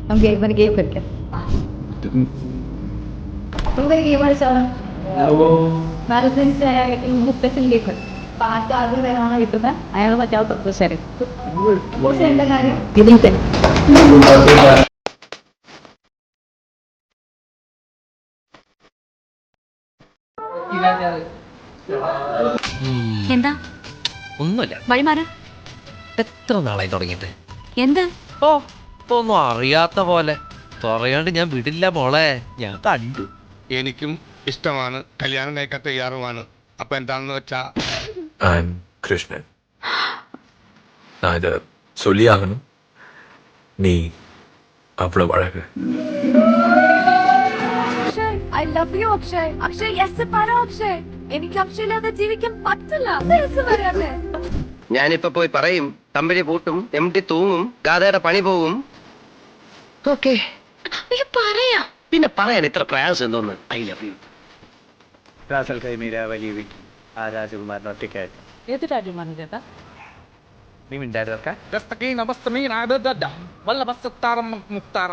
നമുക്ക് ഗെയിം കളിക്കാം. നമുക്ക് ഗെയിം കളിച്ചാലോ? ബാലൻസ് മുപ്പത്തിൽ ഗെയിം പാട്ട് ആദ്യം വരാണ് കിട്ടുന്നത് അയാൾ പറ്റാത്ത പ്രൊഫസർ എന്റെ കാര്യം ഇതിന്റെ എന്താ ഒന്നുമില്ല. വഴിമാറ് എത്ര നാളായി തുടങ്ങിയിട്ട്? എന്ത് ഓ ഇപ്പൊ ഒന്നും അറിയാത്ത പോലെ പറയാണ്ട് ഞാൻ വിടില്ല മോളെ. ഞാൻ കണ്ടു. എനിക്കും ഇഷ്ടമാണ്, കല്യാണം കഴിക്കാൻ തയ്യാറുമാണ്. അപ്പൊ എന്താണെന്ന് വെച്ചാ I'm Krishnan. நான் இதை சொல்லியாகணும். நீ அவ்வளவு அழகு. I love you Akshay. Akshay yes പറ അക്ഷയ്. എനിക്ക് അക്ഷയില്ലാതെ ജീവിക്കാൻ പറ്റില്ല. ഞാനിപ്പോ പോയി പറയും, കമ്പനി പൂട്ടും, MD തൂങ്ങും, ഗാഥയുടെ പണി പോകും. ഓക്കെ പറയാ പിന്നെ പറയാൻ ഇത്ര പ്രയാസം എന്തോന്ന്? I love you. റാസൽ കൈമീര വലിയ വീട്ടിൽ ആ രാജകുമാരൻ ഒറ്റയ്ക്കായിരുന്നു. ഏത് രാജ്യമാണ് ചേട്ടാ? നീ മിണ്ടായിരുന്നൊക്കെ ദസ്തകീ നമസ്തമീ നാദദദ വല്ല ബസ്താറം മുക്താറ